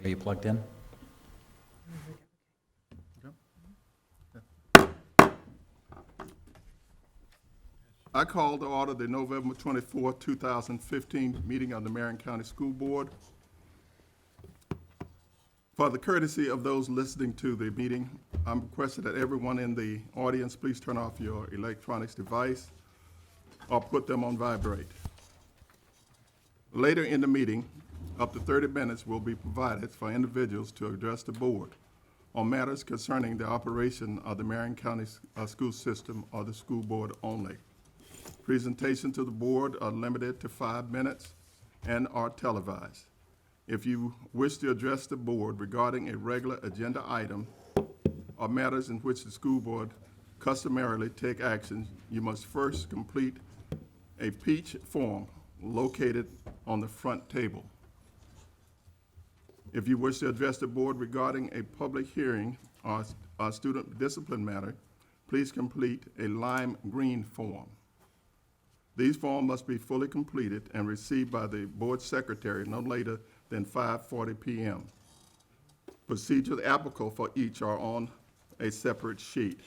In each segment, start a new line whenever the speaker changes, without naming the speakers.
Are you plugged in?
I call to order the November 24, 2015 meeting of the Marion County School Board. For the courtesy of those listening to the meeting, I'm requesting that everyone in the audience please turn off your electronics device or put them on vibrate. Later in the meeting, up to 30 minutes will be provided for individuals to address the board on matters concerning the operation of the Marion County school system or the school board only. Presentations to the board are limited to 5 minutes and are televised. If you wish to address the board regarding a regular agenda item or matters in which the school board customarily take action, you must first complete a peach form located on the front table. If you wish to address the board regarding a public hearing or student discipline matter, please complete a lime green form. These forms must be fully completed and received by the board secretary no later than 5:40 p.m. Procedures applicable for each are on a separate sheet.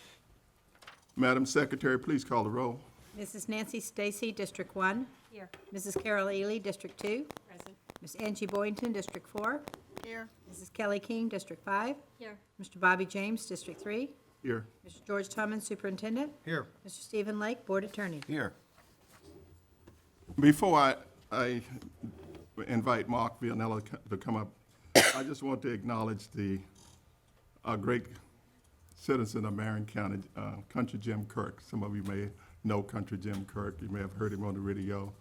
Madam Secretary, please call the roll.
Mrs. Nancy Stacy, District 1.
Here.
Mrs. Carol Ely, District 2.
Present.
Ms. Angie Boynton, District 4.
Here.
Mrs. Kelly King, District 5.
Here.
Mr. Bobby James, District 3.
Here.
Mr. George Tubman, Superintendent.
Here.
Mr. Stephen Lake, Board Attorney.
Here.
Before I invite Mark Villanella to come up, I just want to acknowledge our great citizen of Marion County, Country Jim Kirk. Some of you may know Country Jim Kirk. You may have heard him on the radio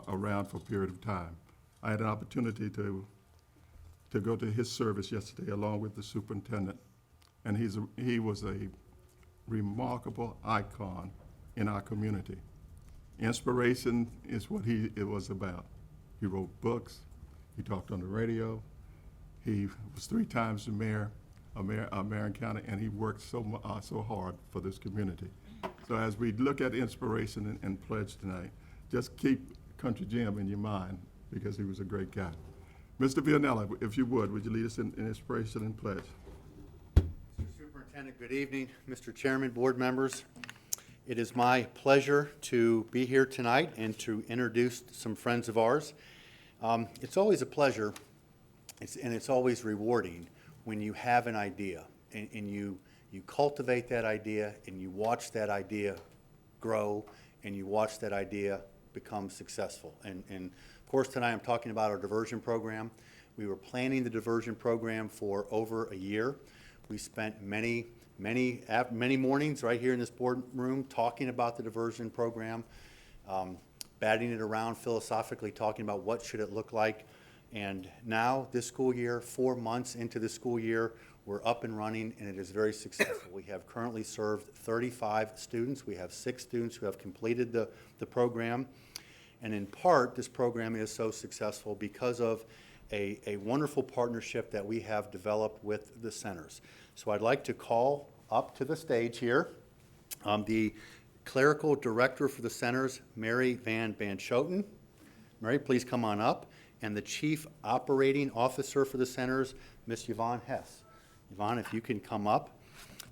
around for a period of time. I had an opportunity to go to his service yesterday along with the superintendent, and he was a remarkable icon in our community. Inspiration is what it was about. He wrote books, he talked on the radio, he was 3 times the mayor of Marion County, and he worked so hard for this community. So as we look at inspiration and pledge tonight, just keep Country Jim in your mind because he was a great guy. Mr. Villanella, if you would you lead us in inspiration and pledge?
Mr. Superintendent, good evening. Mr. Chairman, board members. It is my pleasure to be here tonight and to introduce some friends of ours. It's always a pleasure, and it's always rewarding when you have an idea and you cultivate that idea and you watch that idea grow and you watch that idea become successful. And of course, tonight I'm talking about our diversion program. We were planning the diversion program for over a year. We spent many mornings right here in this boardroom talking about the diversion program, batting it around philosophically, talking about what should it look like. And now, this school year, 4 months into the school year, we're up and running, and it is very successful. We have currently served 35 students. We have 6 students who have completed the program. And in part, this program is so successful because of a wonderful partnership that we have developed with the centers. So I'd like to call up to the stage here the clerical director for the centers, Mary Van Schoten. Mary, please come on up. And the chief operating officer for the centers, Miss Yvonne Hess. Yvonne, if you can come up.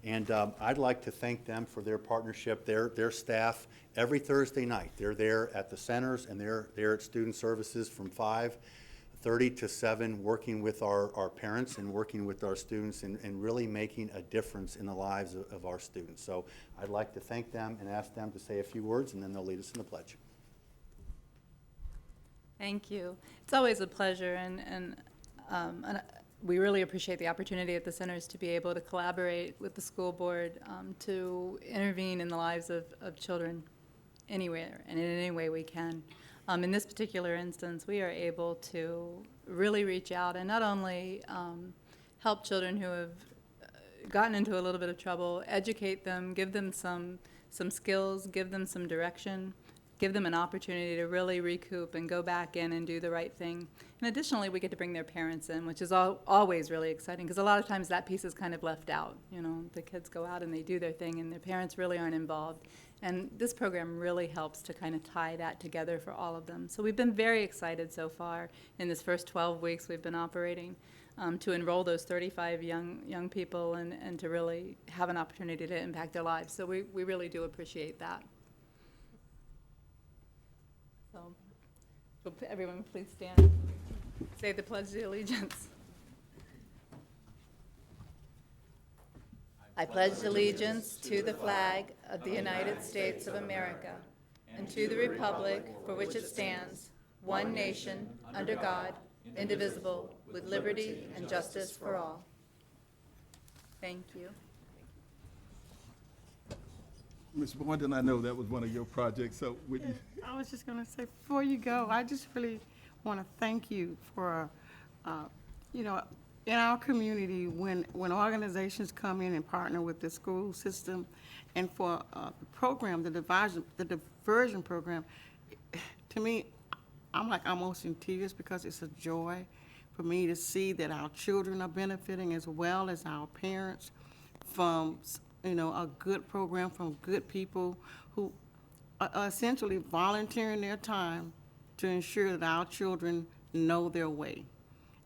And I'd like to thank them for their partnership, their staff. Every Thursday night, they're there at the centers, and they're there at Student Services from 5:30 to 7, working with our parents and working with our students and really making a difference in the lives of our students. So I'd like to thank them and ask them to say a few words, and then they'll lead us in the pledge.
Thank you. It's always a pleasure, and we really appreciate the opportunity at the centers to be able to collaborate with the school board to intervene in the lives of children anywhere and in any way we can. In this particular instance, we are able to really reach out and not only help children who have gotten into a little bit of trouble, educate them, give them some skills, give them some direction, give them an opportunity to really recoup and go back in and do the right thing. And additionally, we get to bring their parents in, which is always really exciting, because a lot of times that piece is kind of left out. You know, the kids go out and they do their thing, and their parents really aren't involved. And this program really helps to kind of tie that together for all of them. So we've been very excited so far in this first 12 weeks we've been operating to enroll those 35 young people and to really have an opportunity to impact their lives. So we really do appreciate that. So, will everyone please stand. Say the Pledge of Allegiance. I pledge allegiance to the flag of the United States of America and to the republic for which it stands, one nation, under God, indivisible, with liberty and justice for all. Thank you.
Ms. Boynton, I know that was one of your projects, so would you?
I was just going to say, before you go, I just really want to thank you for, you know, in our community, when organizations come in and partner with the school system, and for the program, the diversion program, to me, I'm like almost in tears, because it's a joy for me to see that our children are benefiting as well as our parents from, you know, a good program from good people who are essentially volunteering their time to ensure that our children know their way.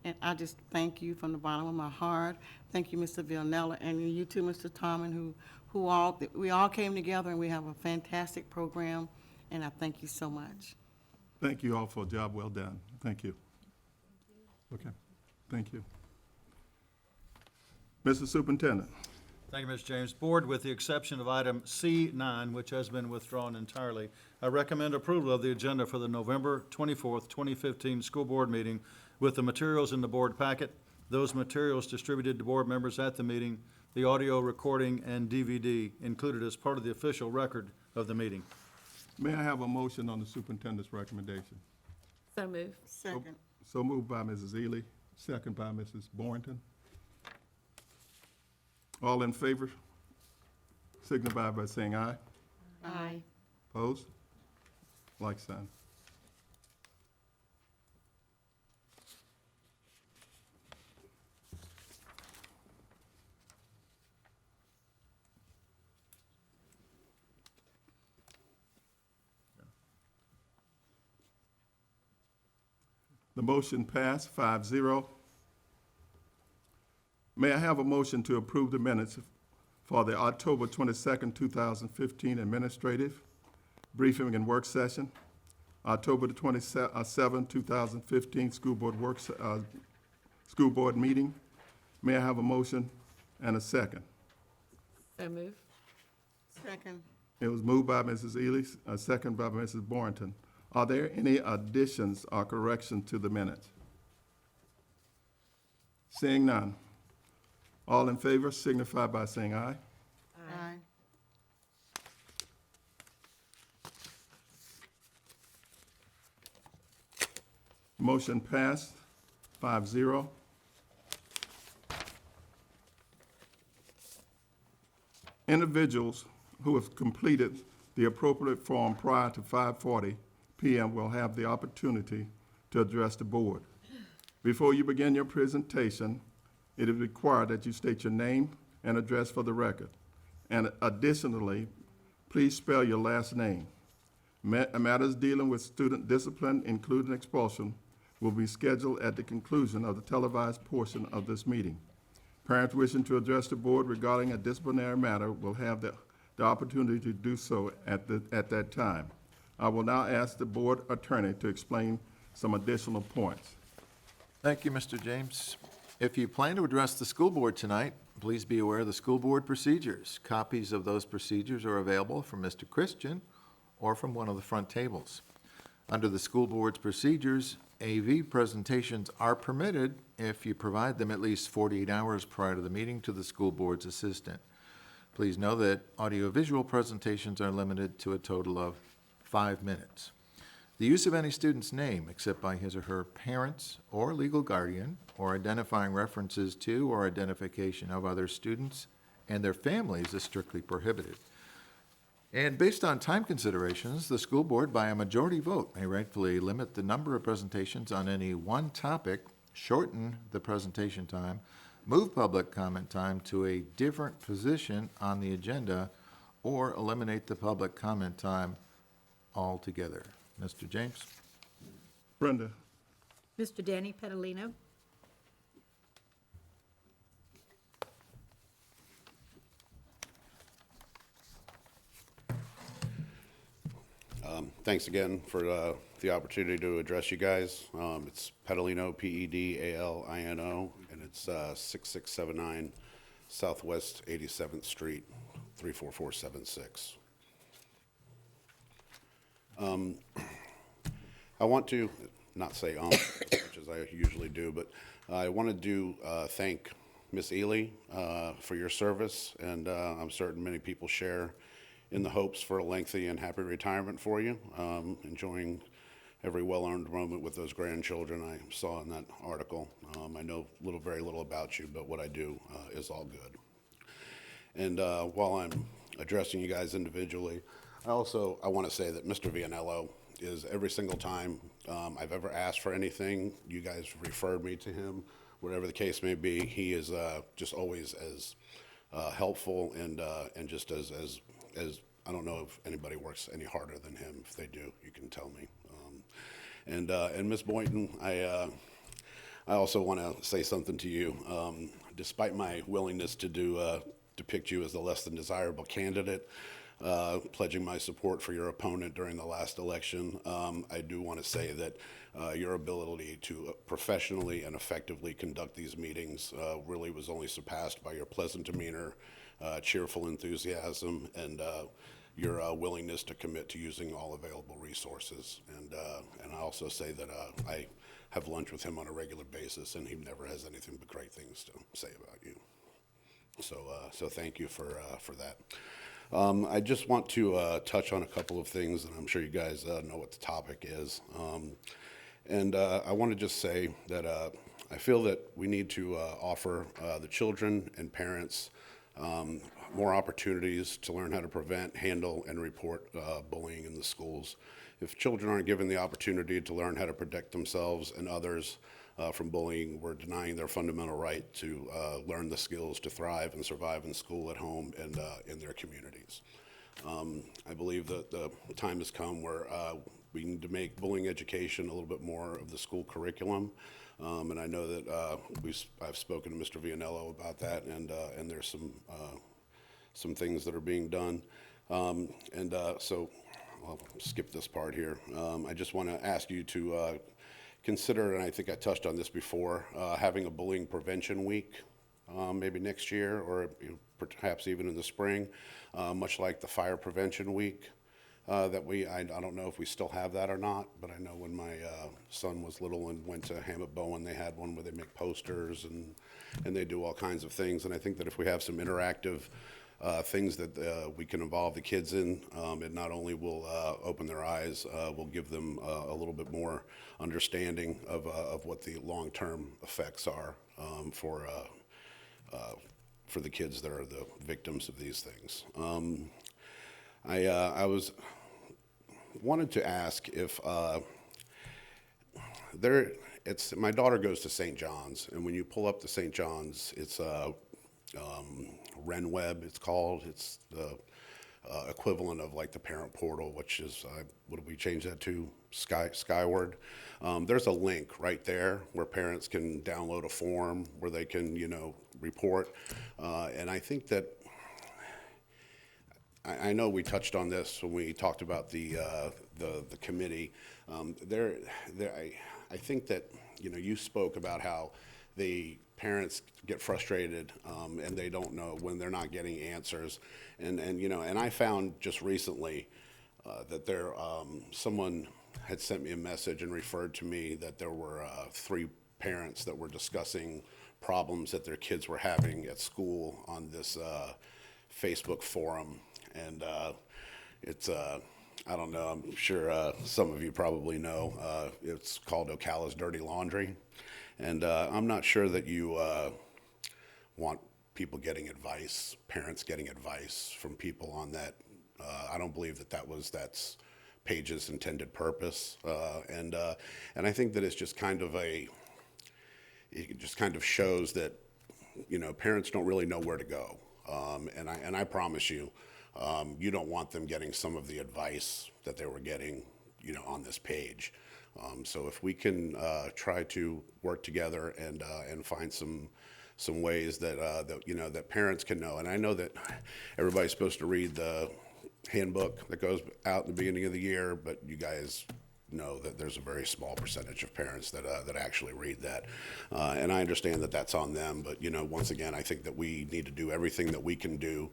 And I just thank you from the bottom of my heart. Thank you, Mr. Villanella, and you too, Mr. Tomlin, we all came together, and we have a fantastic program, and I thank you so much.
Thank you all for a job well done. Thank you. Okay, thank you. Mr. Superintendent.
Thank you, Mr. James. Board, with the exception of item C9, which has been withdrawn entirely, I recommend approval of the agenda for the November 24th, 2015 school board meeting with the materials in the board packet, those materials distributed to board members at the meeting, the audio recording and DVD included as part of the official record of the meeting.
May I have a motion on the superintendent's recommendation?
So moved.
Second.
So moved by Mrs. Ely, second by Mrs. Boynton. All in favor, signify by saying aye.
Aye.
Opposed? Like sign. The motion passed 5-0. May I have a motion to approve the minutes for the October 22nd, 2015 administrative briefing and work session, October the 27th, 2015 school board meeting. May I have a motion and a second?
So moved.
Second.
It was moved by Mrs. Ely, a second by Mrs. Boynton. Are there any additions or corrections to the minutes? Seeing none. All in favor signify by saying aye.
Aye.
Motion passed 5-0. Individuals who have completed the appropriate form prior to 5:40 p.m. will have the opportunity to address the board. Before you begin your presentation, it is required that you state your name and address for the record. And additionally, please spell your last name. Matters dealing with student discipline, including expulsion, will be scheduled at the conclusion of the televised portion of this meeting. Parents wishing to address the board regarding a disciplinary matter will have the opportunity to do so at that time. I will now ask the board attorney to explain some additional points.
Thank you, Mr. James. If you plan to address the school board tonight, please be aware of the school board procedures. Copies of those procedures are available from Mr. Christian or from one of the front tables. Under the school board's procedures, AV presentations are permitted if you provide them at least 48 hours prior to the meeting to the school board's assistant. Please know that audiovisual presentations are limited to a total of 5 minutes. The use of any student's name, except by his or her parents or legal guardian, or identifying references to or identification of other students and their families, is strictly prohibited. And based on time considerations, the school board, by a majority vote, may rightfully limit the number of presentations on any one topic, shorten the presentation time, move public comment time to a different position on the agenda, or eliminate the public comment time altogether. Mr. James?
Brenda,
Mr. Danny Petalino.
Thanks again for the opportunity to address you guys. It's Pedalino, Pedalino, and it's 6679 Southwest 87th Street, 34476. I want to, not say as much as I usually do, but I wanted to thank Miss Ely for your service, and I'm certain many people share in the hopes for a lengthy and happy retirement for you, enjoying every well-earned moment with those grandchildren I saw in that article. I know very little about you, but what I do is all good. And while I'm addressing you guys individually, I want to say that Mr. Vianello is every single time I've ever asked for anything, you guys referred me to him, whatever the case may be. He is just always as helpful and just as I don't know if anybody works any harder than him. If they do, you can tell me. And Ms. Boynton, I also want to say something to you. Despite my willingness to depict you as the less than desirable candidate, pledging my support for your opponent during the last election, I do want to say that your ability to professionally and effectively conduct these meetings really was only surpassed by your pleasant demeanor, cheerful enthusiasm, and your willingness to commit to using all available resources. And I also say that I have lunch with him on a regular basis, and he never has anything but great things to say about you. So thank you for that. I just want to touch on a couple of things, and I'm sure you guys know what the topic is. I want to just say that I feel that we need to offer the children and parents more opportunities to learn how to prevent, handle, and report bullying in the schools. If children aren't given the opportunity to learn how to protect themselves and others from bullying, we're denying their fundamental right to learn the skills to thrive and survive in school, at home, and in their communities. I believe that the time has come where we need to make bullying education a little bit more of the school curriculum. And I know that I've spoken to Mr. Vianello about that, and there's some things that are being done. So I'll skip this part here. I just want to ask you to consider, and I think I touched on this before, having a bullying prevention week, maybe next year, or perhaps even in the spring, much like the fire prevention week. I don't know if we still have that or not, but I know when my son was little and went to Hammett Bowen, they had one where they make posters and they do all kinds of things. And I think that if we have some interactive things that we can involve the kids in, it not only will open their eyes, will give them a little bit more understanding of what the long-term effects are for the kids that are the victims of these things. I wanted to ask if my daughter goes to St. John's, and when you pull up to St. John's, it's RenWeb, it's called. It's the equivalent of like the parent portal, which is, what did we change that to? Skyward. There's a link right there where parents can download a form where they can, report. And I think that, I know we touched on this when we talked about the committee. I think that, you spoke about how the parents get frustrated and they don't know when they're not getting answers. And I found just recently that someone had sent me a message and referred to me that there were 3 parents that were discussing problems that their kids were having at school on this Facebook forum. And it's, I don't know, I'm sure some of you probably know, it's called Ocala's Dirty Laundry. And I'm not sure that you want people getting advice, parents getting advice from people on that I don't believe that's Page's intended purpose. And I think that it's just kind of it just kind of shows that, you know, parents don't really know where to go. And I promise you, you don't want them getting some of the advice that they were getting, you know, on this page. So if we can try to work together and find some ways that you know, that parents can know. And I know that everybody's supposed to read the handbook that goes out in the beginning of the year, but you guys know that there's a very small percentage of parents that actually read that. And I understand that that's on them, but, you know, once again, I think that we need to do everything that we can do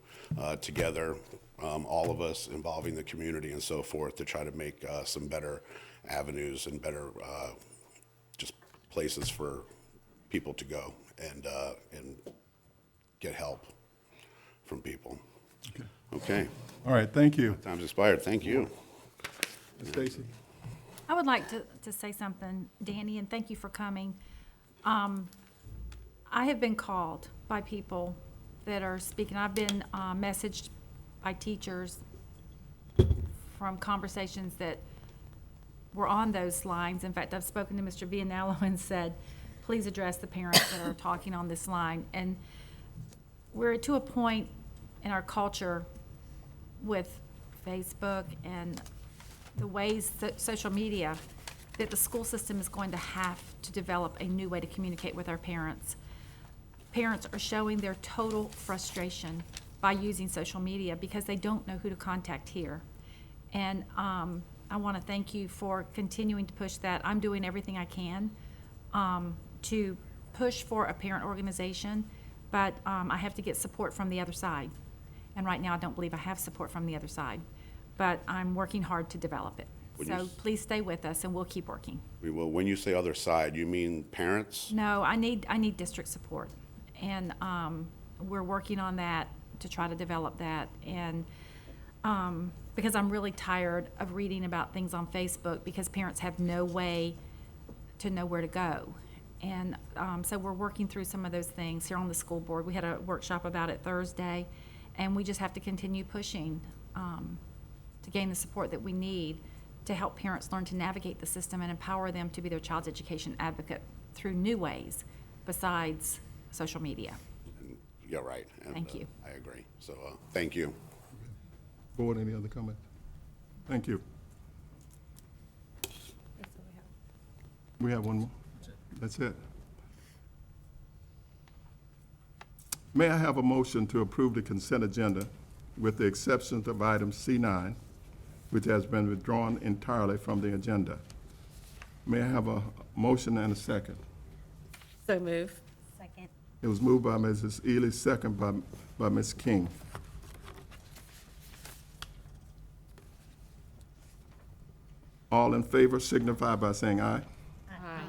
together, all of us involving the community and so forth, to try to make some better avenues and better just places for people to go and get help from people. Okay.
All right, thank you.
Time's expired. Thank you.
Ms. Stacy?
I would like to say something, Danny, and thank you for coming. I have been called by people that are speaking. I've been messaged by teachers from conversations that were on those lines. In fact, I've spoken to Mr. Vianello and said, please address the parents that are talking on this line. And we're to a point in our culture with Facebook and the ways that social media, that the school system is going to have to develop a new way to communicate with our parents. Parents are showing their total frustration by using social media because they don't know who to contact here. And I want to thank you for continuing to push that. I'm doing everything I can to push for a parent organization, but I have to get support from the other side. And right now, I don't believe I have support from the other side, but I'm working hard to develop it.
When you
So
s-
please stay with us, and we'll keep working.
We will. When you say other side, you mean parents?
No, I need district support, and we're working on that to try to develop that. And because I'm really tired of reading about things on Facebook because parents have no way to know where to go. And so we're working through some of those things here on the school board. We had a workshop about it Thursday, and we just have to continue pushing to gain the support that we need to help parents learn to navigate the system and empower them to be their child's education advocate through new ways besides social media.
You're right. And,
Thank you.
I agree. So, thank you.
Board, any other comments? Thank you. We have one more? That's it. May I have a motion to approve the consent agenda with the exception of item C9, which has been withdrawn entirely from the agenda? May I have a motion and a second?
So move.
Second.
It was moved by Mrs. Ely, second by Ms. King. All in favor signify by saying aye.
Aye.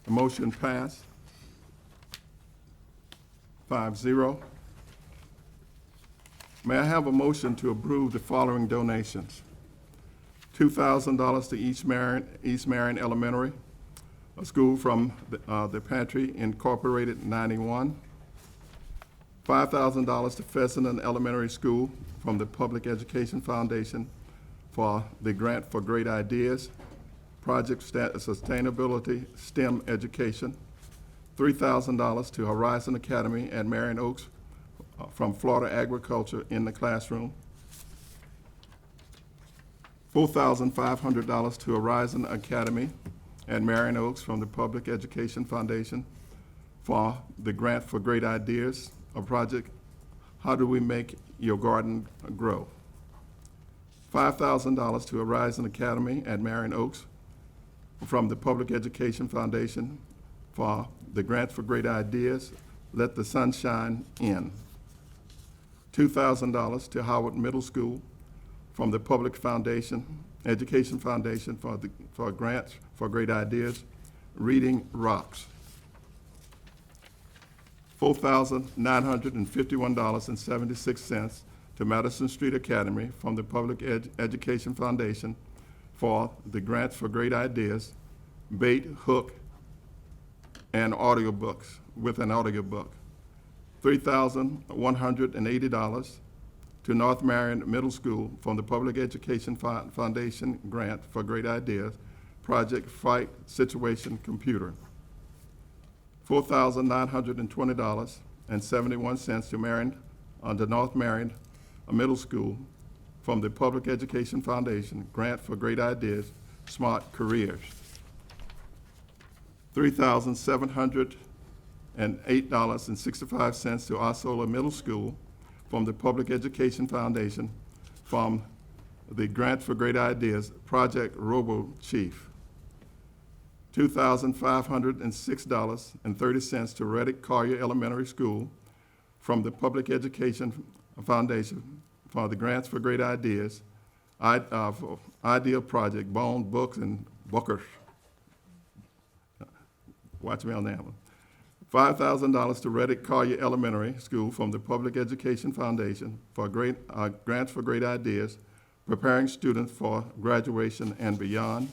The motion passed 5-0. May I have a motion to approve the following donations? $2,000 to East Marion Elementary, a school from the Pantry Incorporated 91. $5,000 to Fessenden Elementary School from the Public Education Foundation for the Grant for Great Ideas, Project Sustainability STEM Education. $3,000 to Horizon Academy at Marion Oaks from Florida Agriculture in the Classroom. $4,500 to Horizon Academy at Marion Oaks from the Public Education Foundation for the Grant for Great Ideas, a project, How Do We Make Your Garden Grow? $5,000 to Horizon Academy at Marion Oaks from the Public Education Foundation for the Grant for Great Ideas, Let the Sunshine In. $2,000 to Howard Middle School from the Public Education Foundation for Grants for Great Ideas, Reading Rocks. $4,951.76 to Madison Street Academy from the Public Education Foundation for the Grants for Great Ideas, bait, hook, and audiobooks, with an audiobook. $3,180 to North Marion Middle School from the Public Education Foundation Grant for Great Ideas, Project Fight Situation Computer. $4,920.71 to Marion, the North Marion Middle School from the Public Education Foundation Grant for Great Ideas, Smart Careers. $3,708.65 to Osceola Middle School from the Public Education Foundation from the Grant for Great Ideas, Project Robo Chief. $2,506.30 to Reddick Collier Elementary School from the Public Education Foundation for the Grants for Great Ideas, Idea Project, Bone, Books, and Bookers. Watch me on that one. $5,000 to Reddick Collier Elementary School from the Public Education Foundation for Grants for Great Ideas, preparing students for graduation and beyond.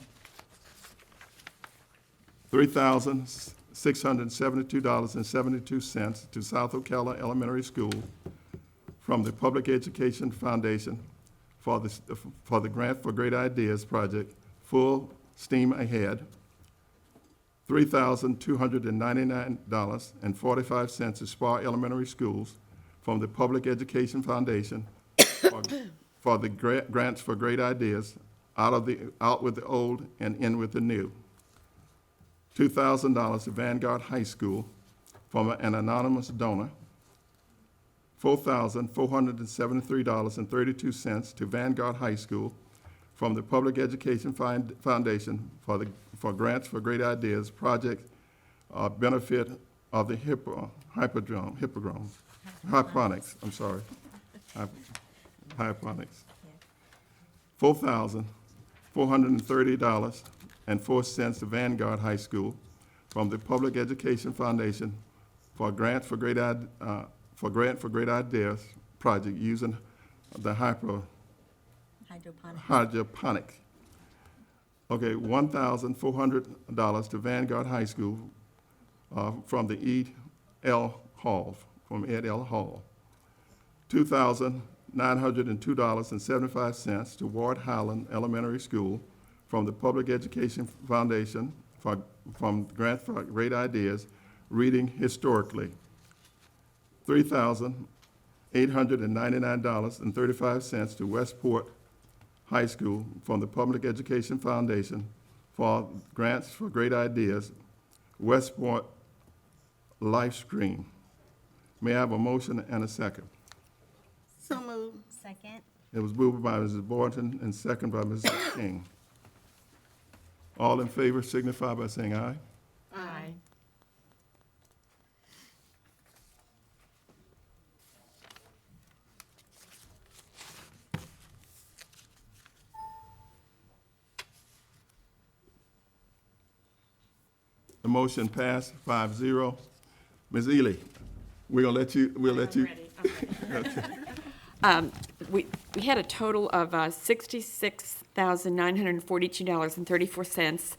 $3,672.72 to South Ocala Elementary School from the Public Education Foundation for the Grant for Great Ideas project, Full Steam Ahead. $3,299.45 to Spar Elementary Schools from the Public Education Foundation for the Grants for Great Ideas, Out with the Old and In with the New. $2,000 to Vanguard High School from an anonymous donor. $4,473.32 to Vanguard High School from the Public Education Foundation for Grants for Great Ideas project benefit of the hydroponics. $4,430.04 to Vanguard High School from the Public Education Foundation for Grant for Great Ideas project using the hydroponics. Okay, $1,400 to Vanguard High School from the Ed L. Hall. $2,902.75 to Ward Highland Elementary School from the Public Education Foundation from Grant for Great Ideas, Reading Historically. $3,899.35 to Westport High School from the Public Education Foundation for Grants for Great Ideas, Westport Life Stream. May I have a motion and a second?
So moved.
Second.
It was moved by Mrs. Boynton and second by Mrs. King. All in favor signify by saying aye.
Aye.
The motion passed 5-0. Ms. Ely, we'll let you.
We had a total of $66,942.34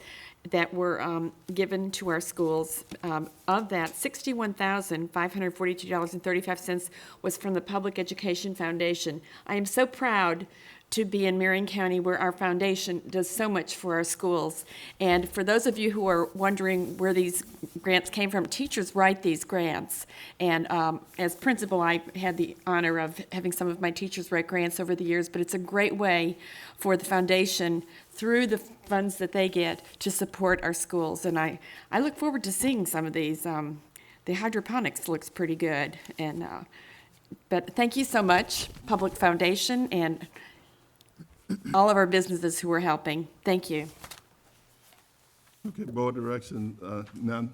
that were given to our schools. Of that, $61,542.35 was from the Public Education Foundation. I am so proud to be in Marion County where our foundation does so much for our schools. And for those of you who are wondering where these grants came from, teachers write these grants. And as principal, I had the honor of having some of my teachers write grants over the years, but it's a great way for the foundation, through the funds that they get, to support our schools. And I look forward to seeing some of these. The hydroponics looks pretty good. And but thank you so much, Public Foundation, and all of our businesses who are helping. Thank you.
Okay, board direction, none.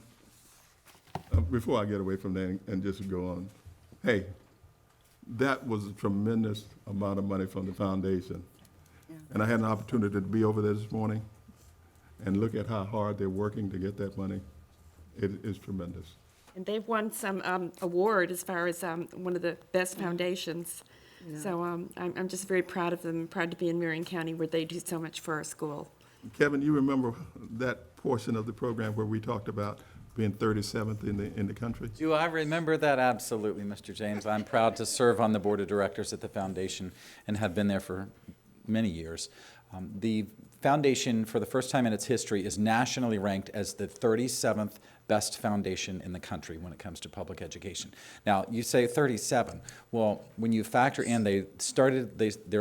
Before I get away from that and just go on, hey, that was a tremendous amount of money from the foundation. And I had an opportunity to be over there this morning and look at how hard they're working to get that money. It is tremendous.
And they've won some award as far as one of the best foundations. So I'm just very proud of them, proud to be in Marion County where they do so much for our school.
Kevin, you remember that portion of the program where we talked about being 37th in the country?
Do I remember that? Absolutely, Mr. James. I'm proud to serve on the board of directors at the foundation and have been there for many years. The foundation, for the first time in its history, is nationally ranked as the 37th best foundation in the country when it comes to public education. Now, you say 37. Well, when you factor in, their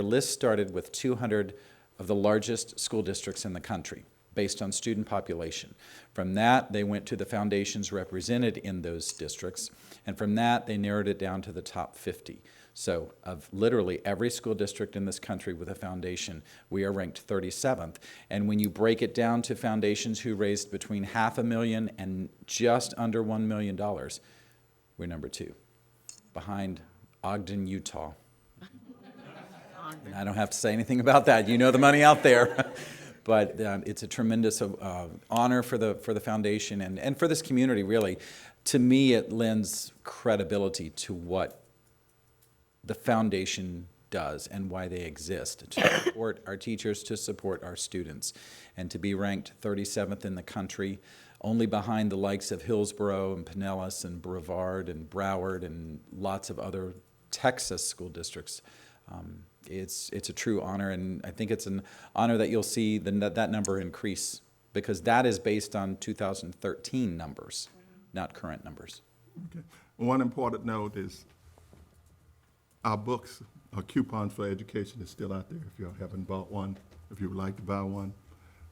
list started with 200 of the largest school districts in the country, based on student population. From that, they went to the foundations represented in those districts, and from that, they narrowed it down to the top 50. So of literally every school district in this country with a foundation, we are ranked 37th. And when you break it down to foundations who raised between $500,000 and just under $1 million, we're number 2, behind Ogden, Utah. And I don't have to say anything about that. You know the money out there. But it's a tremendous honor for the foundation and for this community, really. To me, it lends credibility to what the foundation does and why they exist, to support our teachers, to support our students. And to be ranked 37th in the country, only behind the likes of Hillsborough and Pinellas and Brevard and Broward and lots of other Texas school districts. It's a true honor, and I think it's an honor that you'll see that number increase, because that is based on 2013 numbers, not current numbers.
Okay. One important note is our books, our coupons for education is still out there. If you haven't bought one, if you would like to buy one,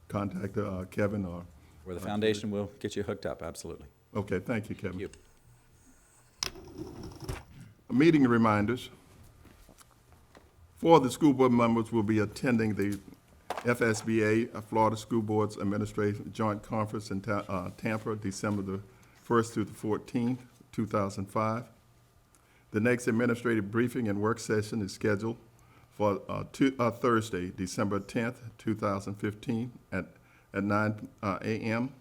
contact Kevin or...
Where the foundation will get you hooked up, absolutely.
Okay, thank you, Kevin.
Thank you.
Meeting reminders. 4 of the school board members will be attending the FSBA, Florida School Boards Administration Joint Conference in Tampa, December the 1st through the 14th, 2005. The next administrative briefing and work session is scheduled for Thursday, December 10th, 2015 at 9 a.m.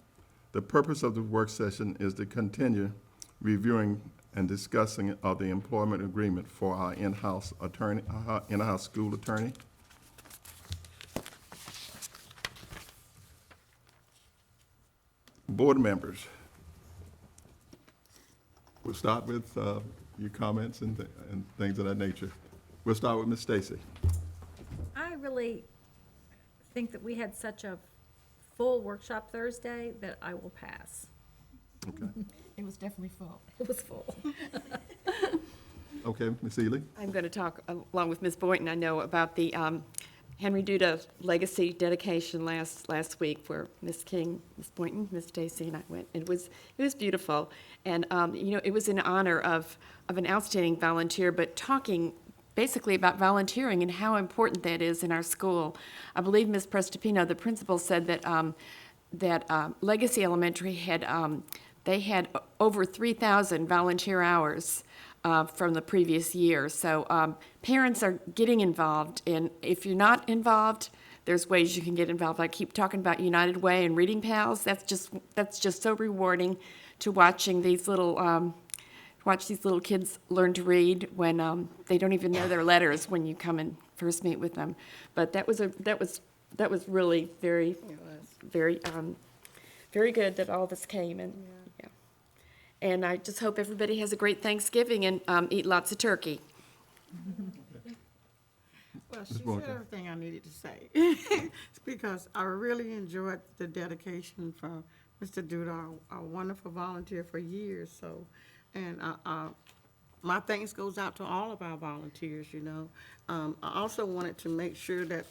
The purpose of the work session is to continue reviewing and discussing of the employment agreement for our in-house attorney, in-house school attorney. Board members, we'll start with your comments and things of that nature. We'll start with Ms. Stacy.
I really think that we had such a full workshop Thursday that I will pass.
Okay.
It was definitely full.
It was full.
Okay, Ms. Ely.
I'm going to talk, along with Ms. Boynton, I know, about the Henry Duda Legacy dedication last week, where Ms. King, Ms. Boynton, Ms. Stacy, and I went. It was beautiful, and it was in honor of an outstanding volunteer, but talking basically about volunteering and how important that is in our school. I believe Ms. Prestopino, the principal, said that Legacy Elementary had they had over 3,000 volunteer hours from the previous year. So parents are getting involved, and if you're not involved, there's ways you can get involved. I keep talking about United Way and Reading Pals. That's just so rewarding to watching these little kids learn to read when they don't even know their letters when you come and first meet with them. But that was really very, very, very good that all this came, and yeah. And I just hope everybody has a great Thanksgiving and eat lots of turkey.
Well, she said everything I needed to say. It's because I really enjoyed the dedication from Mr. Duda, a wonderful volunteer for years. So, and my thanks goes out to all of our volunteers, I also wanted to make sure that,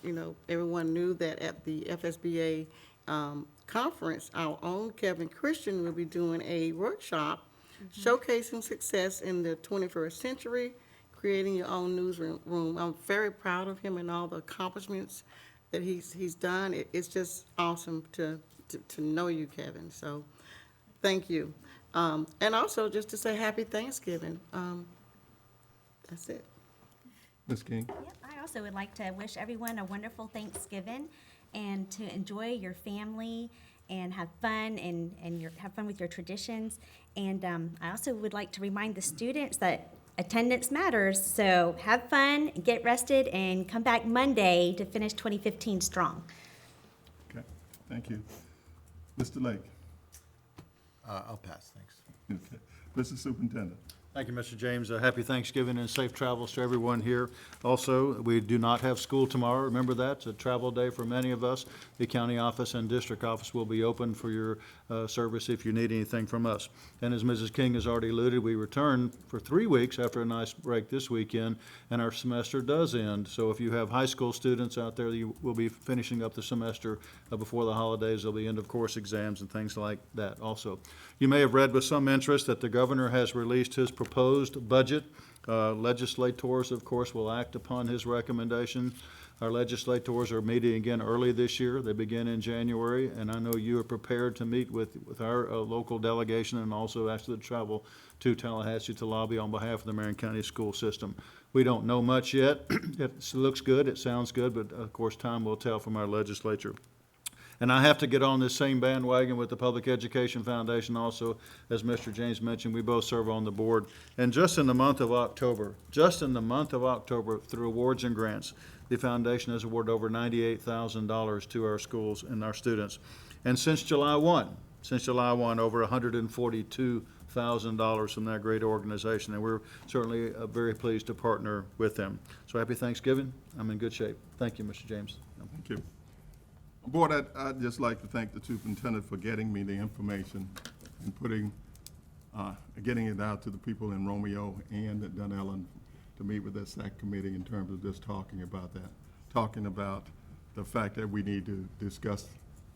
everyone knew that at the FSBA conference, our own Kevin Christian will be doing a workshop showcasing success in the 21st century, creating your own newsroom. I'm very proud of him and all the accomplishments that he's done. It's just awesome to know you, Kevin. So thank you. And also just to say happy Thanksgiving. That's it.
Ms. King.
Yep, I also would like to wish everyone a wonderful Thanksgiving and to enjoy your family and have fun and have fun with your traditions. And I also would like to remind the students that attendance matters. So have fun, get rested, and come back Monday to finish 2015 strong.
Okay, thank you. Mr. Lake?
I'll pass, thanks.
Okay. Mr. Superintendent?
Thank you, Mr. James. Happy Thanksgiving and safe travels to everyone here. Also, we do not have school tomorrow. Remember that. It's a travel day for many of us. The county office and district office will be open for your service if you need anything from us. And as Mrs. King has already alluded, we return for 3 weeks after a nice break this weekend, and our semester does end. So if you have high school students out there, you will be finishing up the semester before the holidays. There'll be end-of-course exams and things like that also. You may have read with some interest that the governor has released his proposed budget. Legislators, of course, will act upon his recommendation. Our legislators are meeting again early this year. They begin in January, and I know you are prepared to meet with our local delegation and also actually travel to Tallahassee to lobby on behalf of the Marion County school system. We don't know much yet. It looks good, it sounds good, but of course, time will tell from our legislature. And I have to get on this same bandwagon with the Public Education Foundation also. As Mr. James mentioned, we both serve on the board. And just in the month of October, through awards and grants, the foundation has awarded over $98,000 to our schools and our students. And since July 1, over $142,000 from that great organization. And we're certainly very pleased to partner with them. So happy Thanksgiving. I'm in good shape. Thank you, Mr. James.
Thank you. Board, I'd just like to thank the superintendent for getting me the information and getting it out to the people in Romeo and at Dunellen to meet with the SAC committee in terms of just talking about the fact that we need to discuss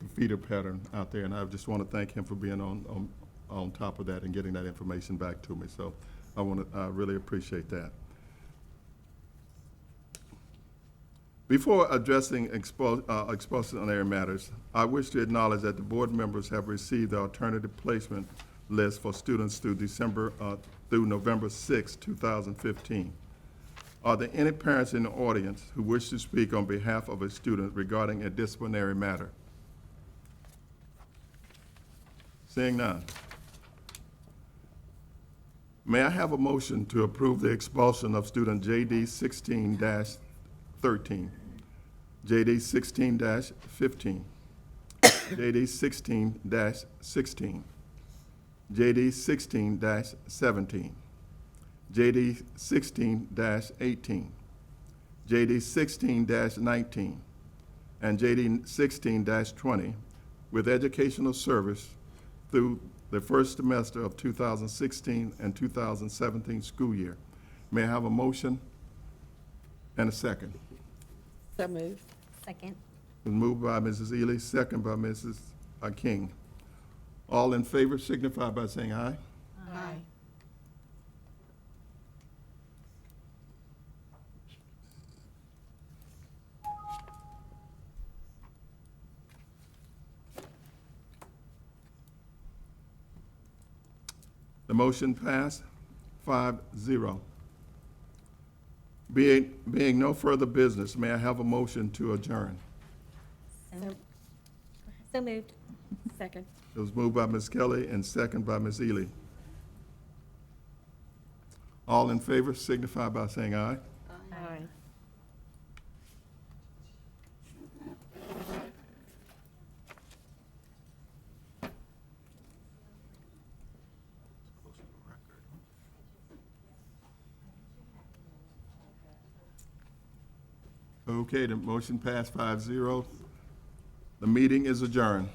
the feeder pattern out there. And I just want to thank him for being on top of that and getting that information back to me. So I really appreciate that. Before addressing expulsionary matters, I wish to acknowledge that the board members have received the alternative placement list for students through November 6, 2015. Are there any parents in the audience who wish to speak on behalf of a student regarding a disciplinary matter? Seeing none. May I have a motion to approve the expulsion of student JD 16-13, JD 16-15, JD 16-16, JD 16-17, JD 16-18, JD 16-19, and JD 16-20 with educational service through the first semester of 2016 and 2017 school year. May I have a motion and a second?
So moved.
Second.
It was moved by Mrs. Ely, second by Mrs. King. All in favor signify by saying aye.
Aye.
The motion passed 5-0. Being no further business, may I have a motion to adjourn?
So moved.
Second.
It was moved by Ms. Kelly and second by Ms. Ely. All in favor signify by saying aye.
Aye.
Okay, the motion passed 5-0. The meeting is adjourned.